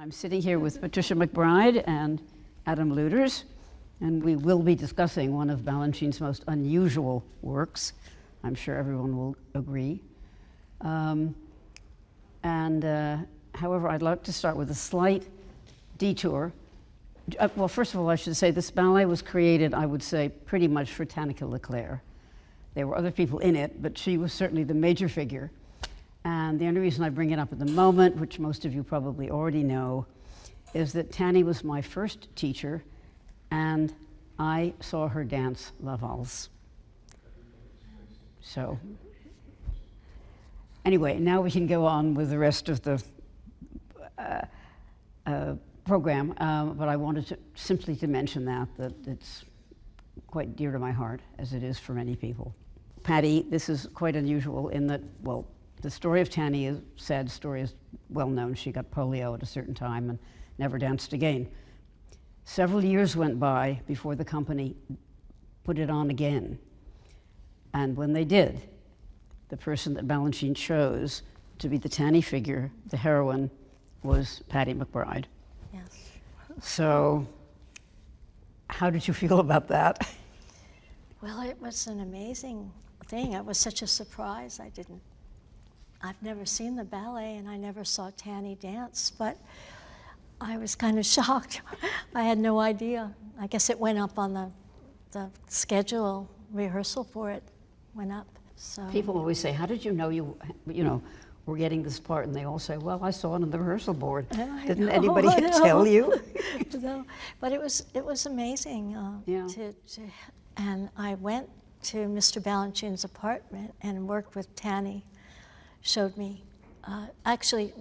I'm sitting here with Patricia McBride and Adam Luders, and we will be discussing one of Balanchine's most unusual works. I'm sure everyone will agree. However, I'd like to start with a slight detour. Well, first of all, I should say this ballet was created, I would say, pretty much for Tanneke Leclerc. There were other people in it, but she was certainly the major figure. And the only reason I bring it up at the moment, which most of you probably already know, is that Tanny was my first teacher, and I saw her dance La Valse. So, anyway, now we can go on with the rest of the program, but I wanted simply to mention that it's quite dear to my heart, as it is for many people. Patty, this is quite unusual in that, well, the story of Tanny is sad story, is well known. She got polio at a certain time and never danced again. Several years went by before the company put it on again. And when they did, the person that Balanchine chose to be the Tanny figure, the heroine, was Patty McBride. Yes. So, how did you feel about that? Well, it was an amazing thing. It was such a surprise. I've never seen the ballet, and I never saw Tanny dance, but I was kind of shocked. I had no idea. I guess it went up on the schedule, rehearsal for it went up. So People always say, how did you know you were getting this part? And they all say, well, I saw it on the rehearsal board. Didn't anybody tell you? No, but it was amazing. Yeah. And I went to Mr. Balanchine's apartment and worked with Tanny. Showed me. Actually,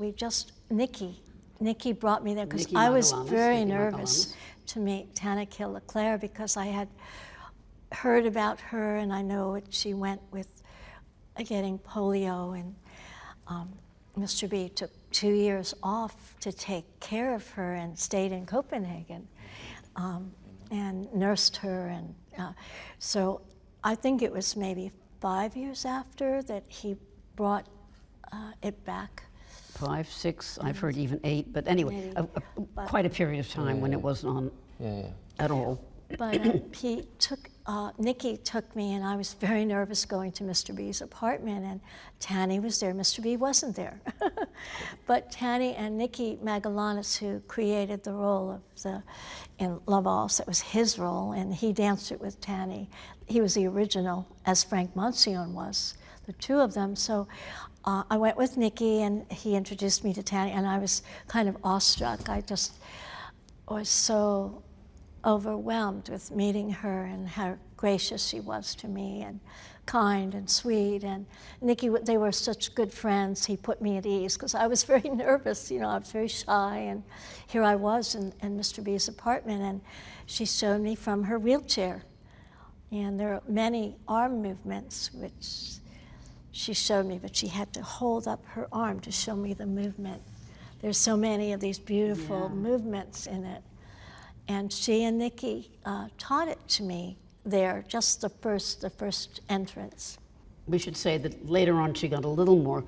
Nikki brought me there because I was very nervous to meet Tanneke Leclerc because I had heard about her and I know what she went with getting polio, and Mr. B took 2 years off to take care of her and stayed in Copenhagen and nursed her, and so I think it was maybe 5 years after that he brought it back. 5, 6, I've heard even 8, but anyway, quite a period of time when it wasn't on at all. But Nikki took me, and I was very nervous going to Mr. B's apartment, and Tanny was there. Mr. B wasn't there. But Tanny and Nikki Magallanes, who created the role of in La Valse, it was his role, and he danced it with Tanny. He was the original, as Frank Monsione was, the two of them. So I went with Nikki, and he introduced me to Tanny, and I was kind of awestruck. I just was so overwhelmed with meeting her and how gracious she was to me and kind and sweet. And Nikki, they were such good friends. He put me at ease because I was very nervous. I was very shy, and here I was in Mr. B's apartment, and she showed me from her wheelchair. And there are many arm movements which she showed me, but she had to hold up her arm to show me the movement. There's so many of these beautiful movements in it. And she and Nikki taught it to me there, just the first entrance. We should say that later on she got a little more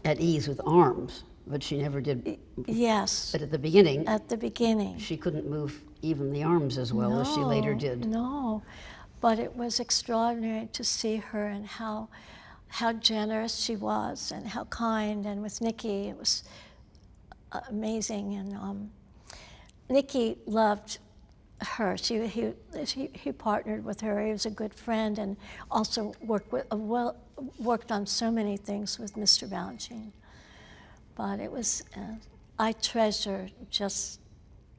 at ease with arms, but she never did. Yes. But at the beginning. At the beginning. She couldn't move even the arms as well as she later did. No, but it was extraordinary to see her and how generous she was and how kind. And with Nikki, it was amazing. And Nikki loved her. He partnered with her. He was a good friend, and also worked on so many things with Mr. Balanchine. But it was I treasure just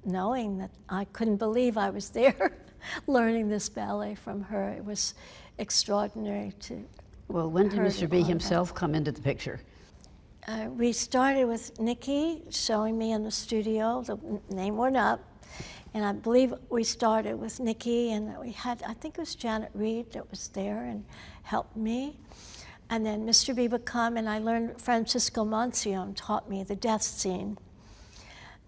knowing that I couldn't believe I was there, learning this ballet from her. It was extraordinary to. Well, when did Mr. B himself come into the picture? We started with Nikki showing me in the studio. The name went up, and I believe we started with Nikki, and we had, I think it was Janet Reed that was there and helped me. And then Mr. B would come, and I learned Francisco Monsione taught me the death scene.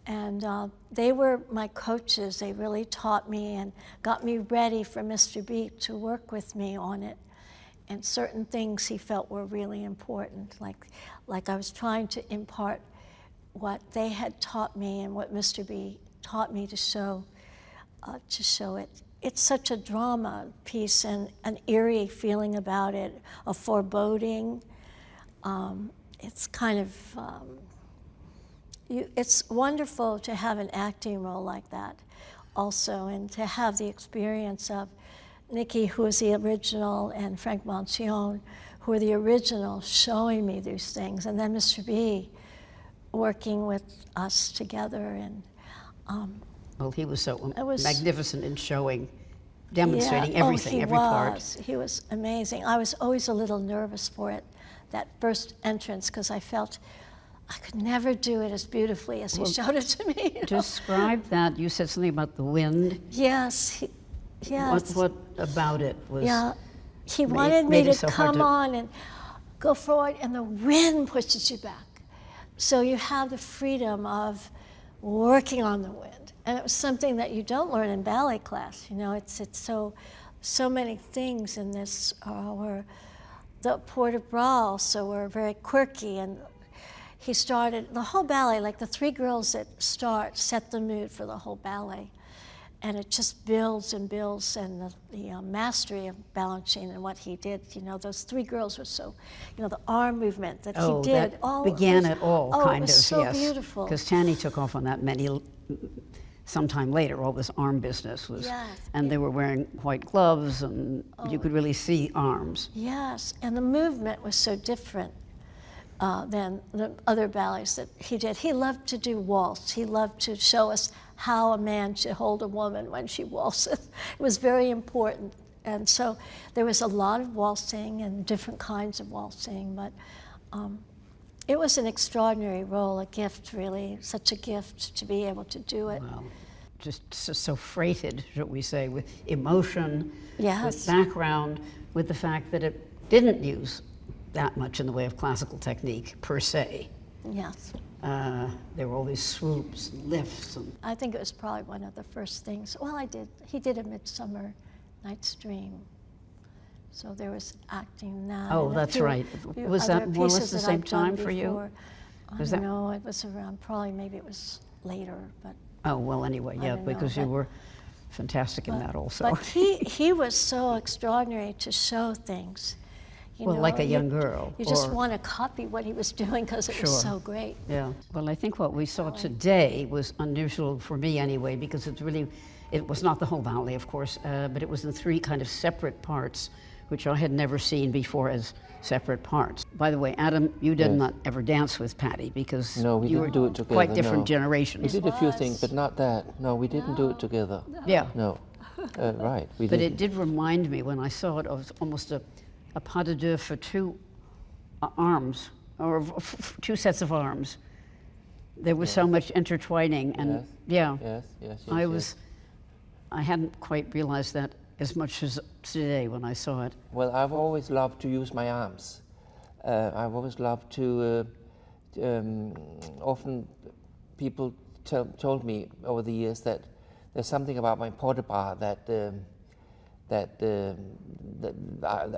And they were my coaches. They really taught me and got me ready for Mr. B to work with me on it. And certain things he felt were really important, like I was trying to impart what they had taught me and what Mr. B taught me to show it. It's such a drama piece and an eerie feeling about it, a foreboding. It's kind of, it's wonderful to have an acting role like that also, and to have the experience of Nikki, who is the original, and Frank Balanchine, who are the original, showing me these things, and then Mr. B working with us together. And well, he was so it was magnificent in showing, demonstrating everything, every part. He was amazing. I was always a little nervous for it, that first entrance, because I felt I could never do it as beautifully as he showed it to me. You know? Describe that. You said something about the wind. Yes, yes. What about it was? Yeah, he wanted me to so come on and go forward, and the wind pushes you back. So you have the freedom of working on the wind. And it was something that you don't learn in ballet class. You know, it's so many things in this were the port de bras also were very quirky, and he started the whole ballet, like the three girls that start set the mood for the whole ballet. And it just builds and builds, and the mastery of Balanchine and what he did, you know, those three girls were so, you know, the arm movement that he did. That began it all, kind it was of, so yes. beautiful. Because Tanny took off on that sometime later, all this arm business was, and they were wearing white gloves, and you could really see arms. Yes, and the movement was so different than the other ballets that he did. He loved to do waltz. He loved to show us how a man should hold a woman when she waltzes. It was very important. And so there was a lot of waltzing and different kinds of waltzing, but it was an extraordinary role, a gift, really, such a gift to be able to do it. Wow. Just so freighted, should we say, with emotion, Yes. with background, with the fact that it didn't use that much in the way of classical technique, per se. Yes. There were all these swoops and lifts. And I think it was probably one of the first things. Well, he did A Midsummer Night's Dream. So there was acting in that. Oh, and that's few right. Was that more or less the same time for you? I don't know, it was around, probably maybe it was later, but. Oh, well, anyway, yeah, don't know, because you were fantastic in that also. But he was so extraordinary to show things. You well, know, like a young girl. You just want to copy what he was doing because it was so great. Yeah. Well, I think what we saw today was unusual for me anyway, because it was not the whole ballet, of course, but it was in three kind of separate parts, which I had never seen before as separate parts. By the way, Adam, you did not ever dance with Patty because we you didn't were do it together, quite different no. generations. We did a few things, but not that. No, we didn't do it together. Yeah. No. Right. We But didn't. it did remind me when I saw it of almost a pas de deux for two arms, or two sets of arms. There was so much intertwining, and Yes. I hadn't quite realized that as much as today when I saw it. Well, I've always loved to use my arms. I've always loved to. Often, people told me over the years that there's something about my port de bras that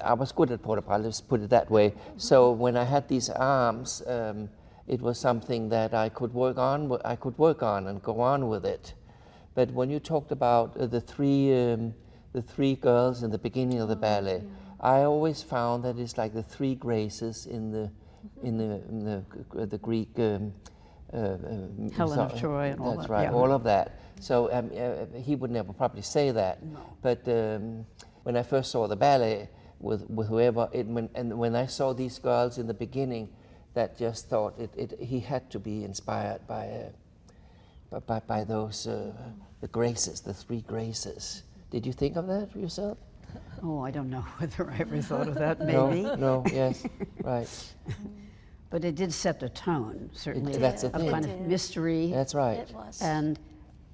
I was good at port de bras. Let's put it that way. So when I had these arms, it was something that I could work on. I could work on and go on with it. But when you talked about the three girls in the beginning of the ballet, I always found that it's like the three graces in the Greek Helen of Troy and all that. That's right, all of that. So he would never probably say that. No. But when I first saw the ballet with whoever, when I saw these girls in the beginning, that just thought he had to be inspired by those the graces, the three graces. Did you think of that yourself? Oh, I don't know whether I ever thought of that, maybe. No, yes, right. But it did set the tone, certainly, That's the of thing. kind of mystery. That's right. It was. And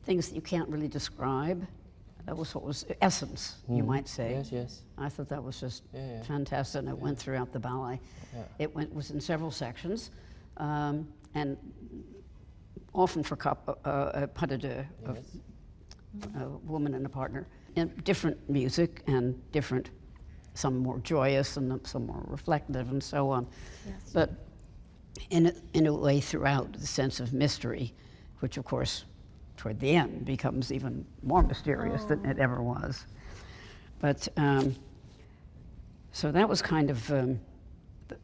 things that you can't really describe. That was what was essence, you might say. Yes. I thought that was just fantastic, and it went throughout the ballet. Yeah. It was in several sections, and often for pas de deux, of a woman and a partner, and different music and different, some more joyous and some more reflective and so on. Yes. But in a way throughout, the sense of mystery, which of course toward the end becomes even more mysterious than it ever was. But so that was kind of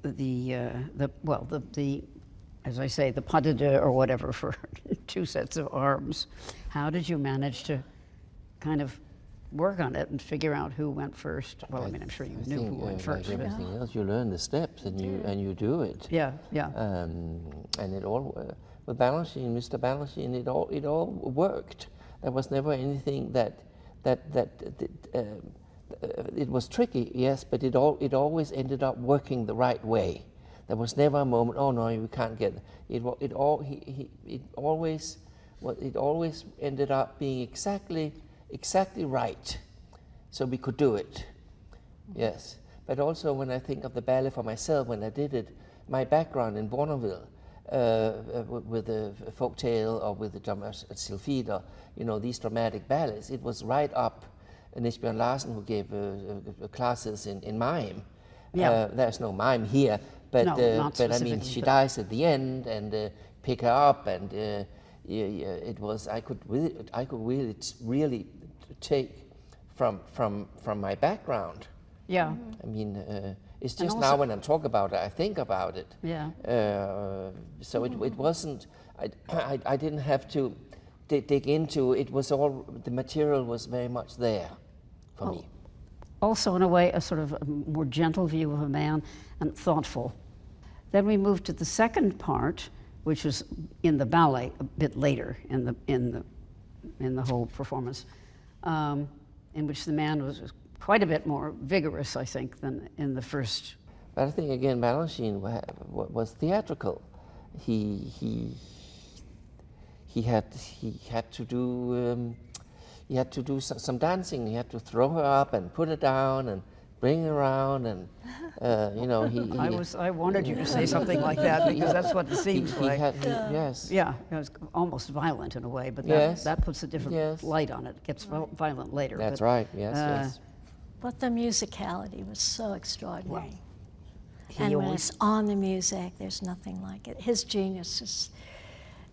the as I say, the pas de deux or whatever for two sets of arms. How did you manage to kind of work on it and figure out who went first? Well, I mean, I'm sure you knew who went first. Like everything else, you learn the steps and you do it. Yeah, yeah. And it all with Balanchine, Mr. Balanchine, it all worked. There was never anything that it was tricky, yes, but it always ended up working the right way. There was never a moment, oh no, you can't get it. It always ended up being exactly right, so we could do it. Yes, but also when I think of the ballet for myself, when I did it, my background in Bournonville with the folk tale or with the Sylphide, or these dramatic ballets, it was right up. And Esbjørn Larsen, who gave classes in mime. Yeah. There's no mime here, but I mean, she dies at the end, and pick her up, and it was I could really take from my background. Yeah. I mean, it's And just also, now when I'm talking about it, I think about it. Yeah. So it wasn't. I didn't have to dig into it. Was all the material was very much there for me. Also, in a way, a sort of a more gentle view of a man and thoughtful. Then we moved to the second part, which was in the ballet a bit later in the whole performance, in which the man was quite a bit more vigorous, I think, than in the first. But I think again, Balanchine was theatrical. He had to do. He had to do some dancing. He had to throw her up and put her down and bring her around, and I wanted you to say something like that because that's what it seems like. Yes. Yeah, it was almost violent in a way, but that puts a different light on it. It gets violent later. That's but, right. Yes. But the musicality was so extraordinary. He And when always- it's on the music, there's nothing like it. His genius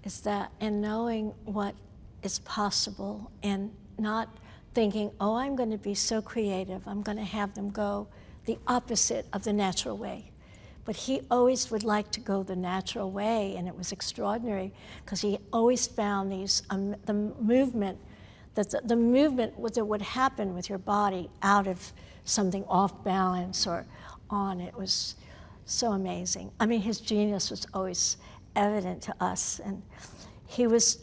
is that, and knowing what is possible and not thinking, oh, I'm going to be so creative, I'm going to have them go the opposite of the natural way. But he always would like to go the natural way, and it was extraordinary because he always found these, the movement that would happen with your body out of something off balance or on. It was so amazing. I mean, his genius was always evident to us, and he was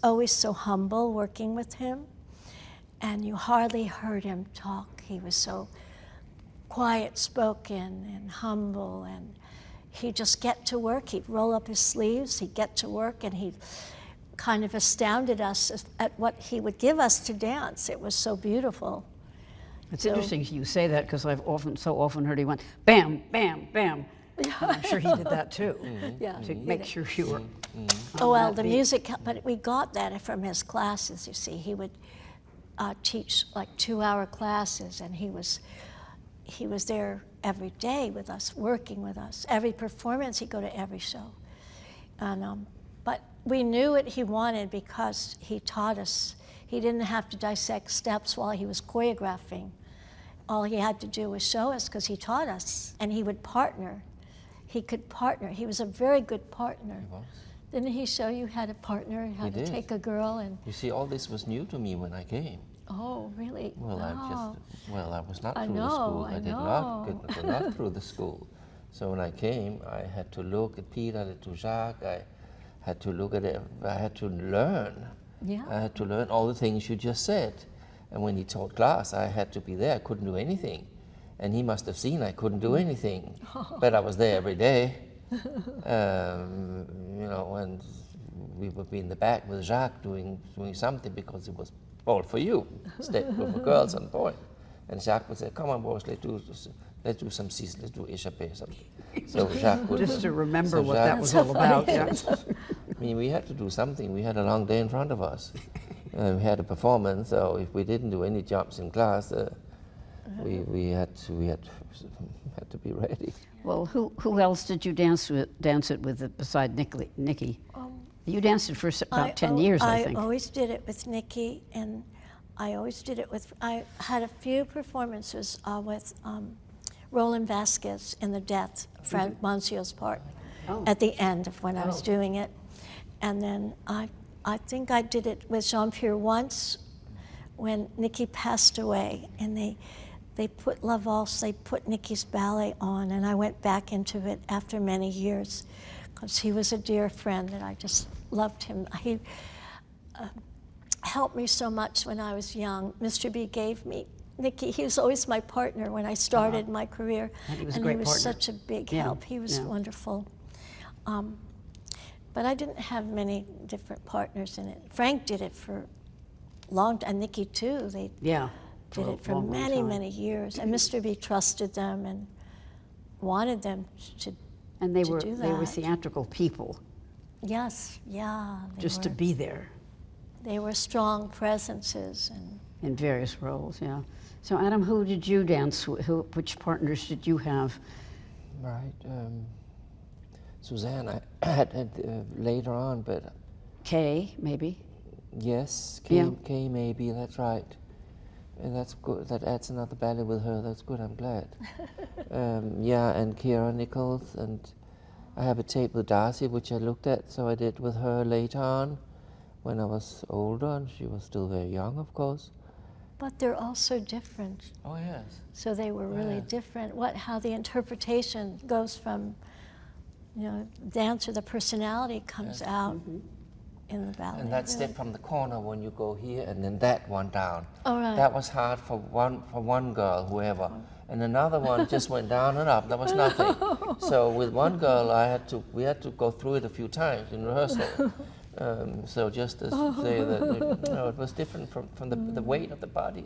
always so humble working with him, and you hardly heard him talk. He was so quiet-spoken and humble, and he'd just get to work. He'd roll up his sleeves, he'd get to work, and he kind of astounded us at what he would give us to dance. It was so beautiful. It's interesting you say that because I've so often heard he went bam, bam, bam. I'm sure he did that too, Yeah, to make sure you were. Oh, well, the music, but we got that from his classes, you see. He would teach like 2-hour classes, and he was there every day with us, working with us. Every performance, he'd go to every show. And, but we knew what he wanted because he taught us. He didn't have to dissect steps while he was choreographing. All he had to do was show us because he taught us, and he would partner. He could partner. He was a very good partner. He was. Didn't he show you how to partner, how to did. take a girl and? You see, all this was new to me when I came. Oh, really? Well, Oh. I was not I through the know, school. I did not through the school. So when I came, I had to look at Peter, to Jacques. I had to look at it. I had to learn. Yeah. I had to learn all the things you just said. And when he taught class, I had to be there. I couldn't do anything. And he must have seen I couldn't do anything. But I was there every day. And we would be in the back with Jacques doing something because it was all for you, step for girls and boys. And Jacques would say, come on, boys, let's do some cis, let's do échappé, something. So Jacques would... Just to remember so what Jacques- that was all about. Yeah. I mean, we had to do something. We had a long day in front of us. We had a performance, so if we didn't do any jumps in class, we had had to be ready. Well, who else did you dance it with beside Nikki? You danced it for about 10 years, I think. I always did it with Nikki, and I always did it with, I had a few performances with Roland Vasquez in the Death, Fred Monsio's part, at the end of when I was doing it. And then I think I did it with Jean-Pierre once when Nikki passed away, and they put La Valse, they put Nikki's ballet on, and I went back into it after many years because he was a dear friend and I just loved him. He helped me so much when I was young. Mr. B gave me Nikki. He was always my partner when I started my career. And he was a great partner. Such a big help. He was wonderful. But I didn't have many different partners in it. Frank did it for long, and Nikki too. They did it for many, many years. And Mr. B trusted them and wanted them to do that. And they were theatrical people. Yes, yeah. Just to be there. They were strong presences. In various roles, yeah. So Adam, who did you dance with? Which partners did you have? Right. Suzanne, I had later on, but... Kay, maybe? Yes, Kay maybe, that's right. And that's good, that adds another ballet with her, that's good, I'm glad. Yeah, and Kira Nichols, and I have a tape with Darcy, which I looked at, so I did with her later on, when I was older, and she was still very young, of course. But they're all so different. Oh, yes. So they were really different. How the interpretation goes from, dancer, the personality comes out in the ballet. And that step from the corner when you go here, and then that one down. Oh, right. That was hard for one girl, whoever. And another one just went down and up. There was nothing. So with one girl, we had to go through it a few times in rehearsal. So just to say that it was different from the weight of the body.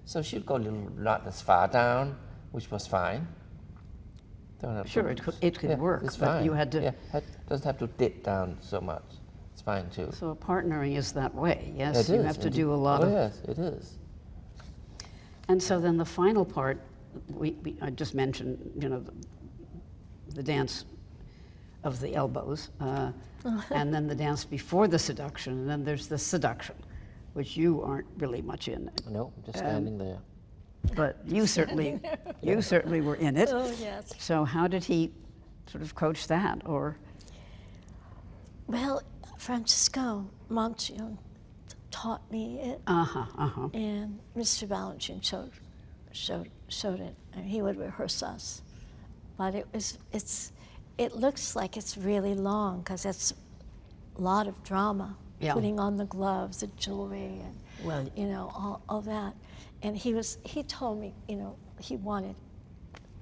So she'd go not as far down, which was fine. Sure, it could work, it's but fine. you had to... Yeah, doesn't have to dip down so much. It's fine too. So partnering is that way, yes? It you is, have to do a lot of... Oh yes, it is. And so then the final part, I just mentioned, the dance of the elbows, and then the dance before the seduction, and then there's the seduction, which you aren't really much in. No, just standing there. But you certainly were in it. Oh, yes. So how did he sort of coach that, or? Well, Francisco Montion taught me it, and Mr. Balanchine showed it, and he would rehearse us. But it looks like it's really long because it's a lot of drama, putting on the gloves, the jewelry, and all that. And he told me, he wanted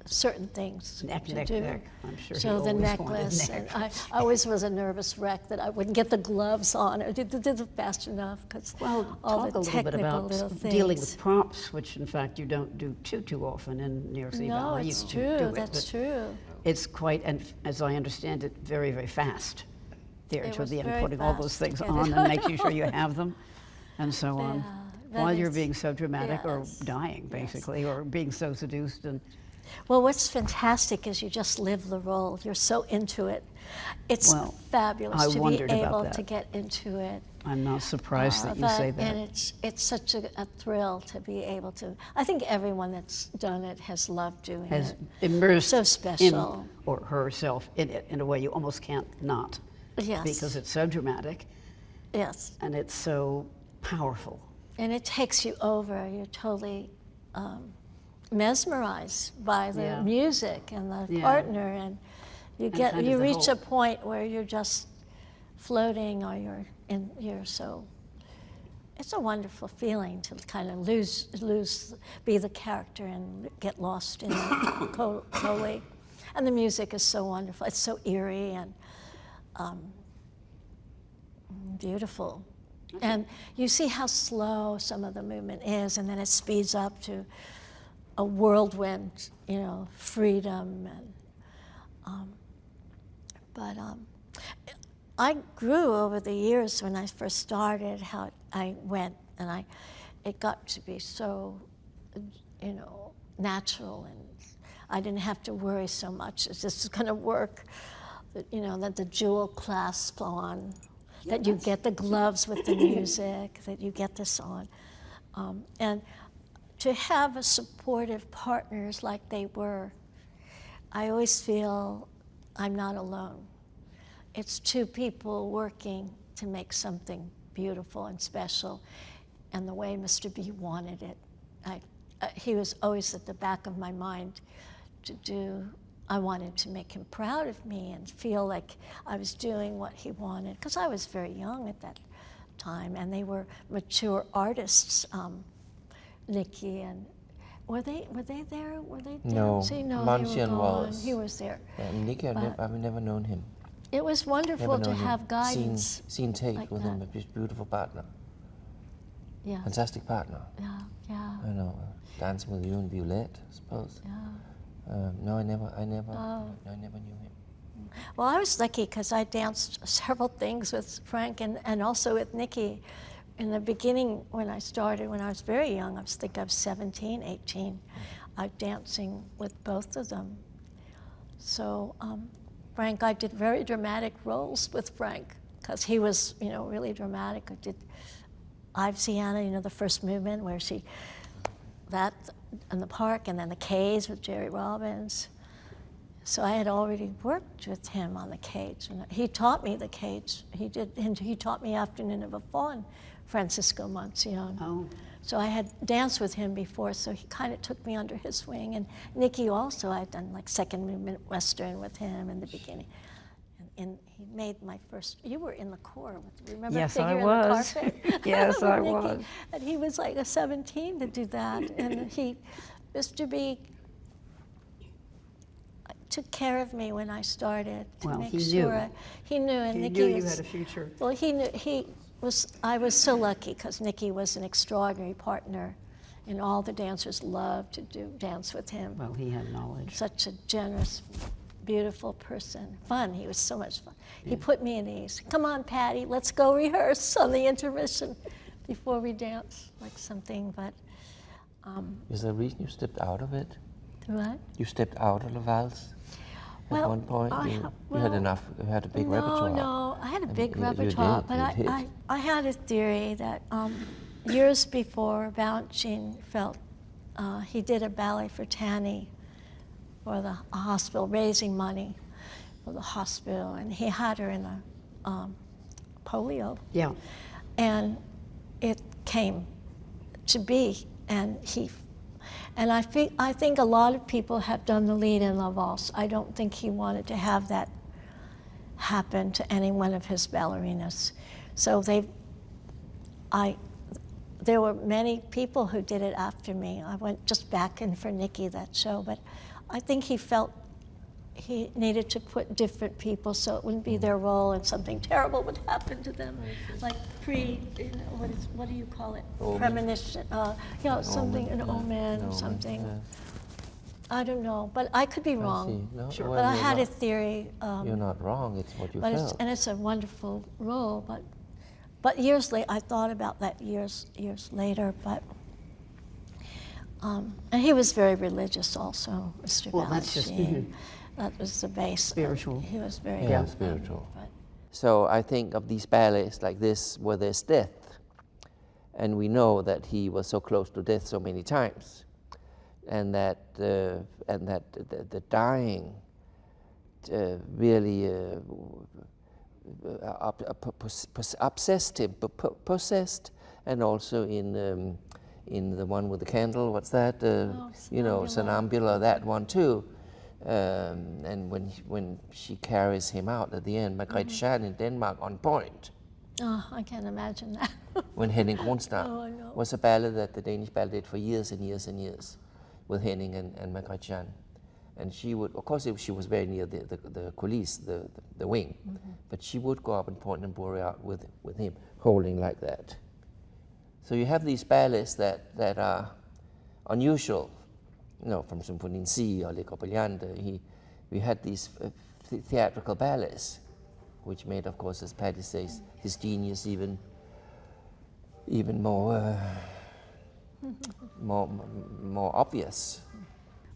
certain things to do. Neck. I'm sure so the necklace, and I always was a nervous wreck that I wouldn't get the gloves on or did it fast enough because all the talk a little bit about things. dealing with props, which in fact you don't do too often in New York City Ballet. No, it's true. That's true. It's quite, and as I understand it, very, very fast there to the end, putting all those things on and making sure you have them, and so on. While you're being so dramatic or dying, basically, or being so seduced. Well, what's fantastic is you just live the role. You're so into it. It's fabulous to be able to get into it. I'm not surprised that you say that. And it's such a thrill to be able to. I think everyone that's done it has loved doing it. Has immersed so special. or herself in it in a way you almost can't not. Yes. Because it's so dramatic. Yes. And it's so powerful. And it takes you over. You're totally mesmerized by the music and the partner, and you reach a point where you're just floating, or you're so. It's a wonderful feeling to kind of be the character and get lost in it totally. And the music is so wonderful. It's so eerie and beautiful. And you see how slow some of the movement is, and then it speeds up to a whirlwind, freedom. And I grew over the years when I first started. How I went, and it got to be so, natural, and I didn't have to worry so much. Is this going to work? That, you know, that the jewel clasp on, that you get the gloves with the music, that you get this on. And to have a supportive partners like they were, I always feel I'm not alone. It's two people working to make something beautiful and special, and the way Mr. B wanted it. He was always at the back of my mind to do. I wanted to make him proud of me and feel like I was doing what he wanted, because I was very young at that time, and they were mature artists. Nikki and were they there? Were they No, dancing? No, Balanchine they were gone. was. He was there. Yeah, Nicky, I've never known him. It was wonderful Never to known him. have guidance. Seen take like with that. him, a beautiful partner, Yeah, fantastic partner. yeah, I know, dancing with you and Violette, I suppose. yeah. No, I never Oh. knew him. Well, I was lucky because I danced several things with Frank and also with Nikki. In the beginning, when I started, when I was very young, I think I was 17, 18, I was dancing with both of them. So Frank, I did very dramatic roles with Frank because he was, you know, really dramatic. I did I've Sienna, you know, the first movement where that in the park, and then the Cage with Jerry Robbins. So I had already worked with him on the Cage, and he taught me the Cage. He taught me Afternoon of a Faun, Francisco Monsión. Oh. So I had danced with him before, so he kind of took me under his wing. And Nikki also, I'd done like second movement Western with him in the beginning. And he made my first, you were in the corps, remember? Yes, I Figure was. in the carpet? Yes, I Nikki. was. And he was like a 17 to do that. And Mr. B took care of me when I started to Well, make he sure. knew. He knew, and He Nikki knew you was, had a future. well, he knew, I was so lucky because Nikki was an extraordinary partner, and all the dancers loved to dance with him. Well, he had knowledge. Such a generous, beautiful person. Fun, he was so much fun. He put me at ease. Come on, Patty, let's go rehearse on the intermission before we dance, like something, but. Is there a reason you stepped out of it? What? You stepped out of the Valse at Well, one point? You had enough, you had a big repertoire. No, I had a big you repertoire, did, but you did. I had a theory that years before Balanchine he did a ballet for Tanny for the hospital, raising money for the hospital, and he had her in a polio. Yeah. And it came to be, and I think a lot of people have done the lead in La Valse. I don't think he wanted to have that happen to any one of his ballerinas. So there were many people who did it after me. I went just back in for Nikki that show, but I think he felt he needed to put different people so it wouldn't be their role and something terrible would happen to them, like what do you call it? Omen. Premonition, something, an omen or something. Yeah. I don't know, but I could be I wrong. see. No, Sure. well, But I you're had a not- theory. You're not wrong, it's what you But felt. it's a wonderful role. But years later, I thought about that years later. But and he was very religious also, Mr. Well, that's just- Balanchine. That was the base. Spiritual. He was very Yeah, spiritual. but So I think of these ballets like this where there's death, and we know that he was so close to death so many times, and that the dying really obsessed him, possessed, and also in the one with the candle, what's that? Sonambula, that one too. And when she carries him out at the end, Margrethe in Denmark on point. Oh, I can't imagine that. When Henning Kronstadt Oh, I know. was a ballet that the Danish ballet did for years and years and years with Henning and Margrethe. And she would, of course, she was very near the coulisses, the wing, but she would go up and point and bury out with him, holding like that. So you have these ballets that are unusual, from Symphony in C or Le Corpellante. We had these theatrical ballets, which made, of course, as Patty says, his genius even more more obvious.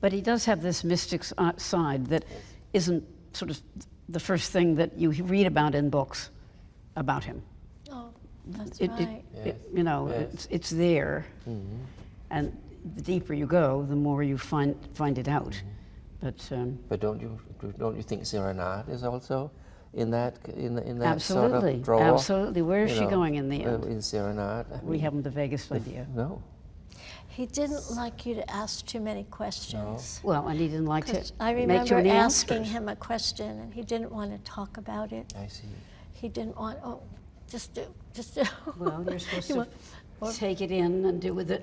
But he does have this mystic side that isn't sort of the first thing that you read about in books about him. Oh, that's It, right. you know, Yes. it's there, and the deeper you go, the more you find it out. But don't you think Serenade is also in that sort Absolutely, of drawer? absolutely. Where is You she know, going in the end? In Serenade, I We mean, haven't the vaguest idea. no. He didn't like you to ask too many questions. Well, and he didn't like to 'Cause I make remember too many asking answers. him a question, and he didn't want to talk about it. I see. He didn't want, oh, just do. Well, you're supposed You to want- take it in and do with it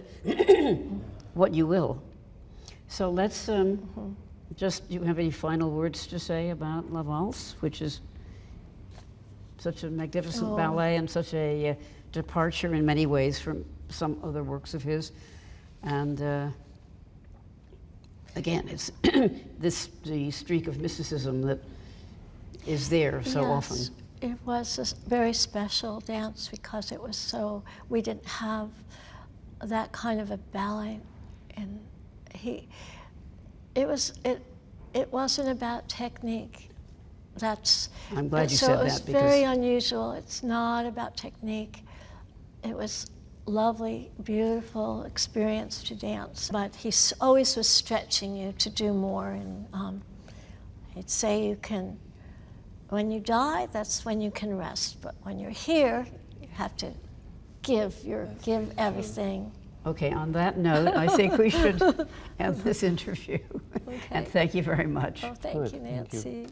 what you will. So let's just, do you have any final words to say about La Valse, which is such a magnificent Oh. ballet and such a departure in many ways from some other works of his? And again, it's the streak of mysticism that is there so often. Yes, it was a very special dance because it was so, we didn't have that kind of a ballet, and it wasn't about technique. I'm glad you so said it was that, because very unusual. It's not about technique. It was lovely, beautiful experience to dance, but he always was stretching you to do more, and he'd say you can, when you die, that's when you can rest, but when you're here, you have to give everything. Okay, on that note, I think we should end this interview. And thank you very much. Oh, thank Good, you, thank you. Nancy.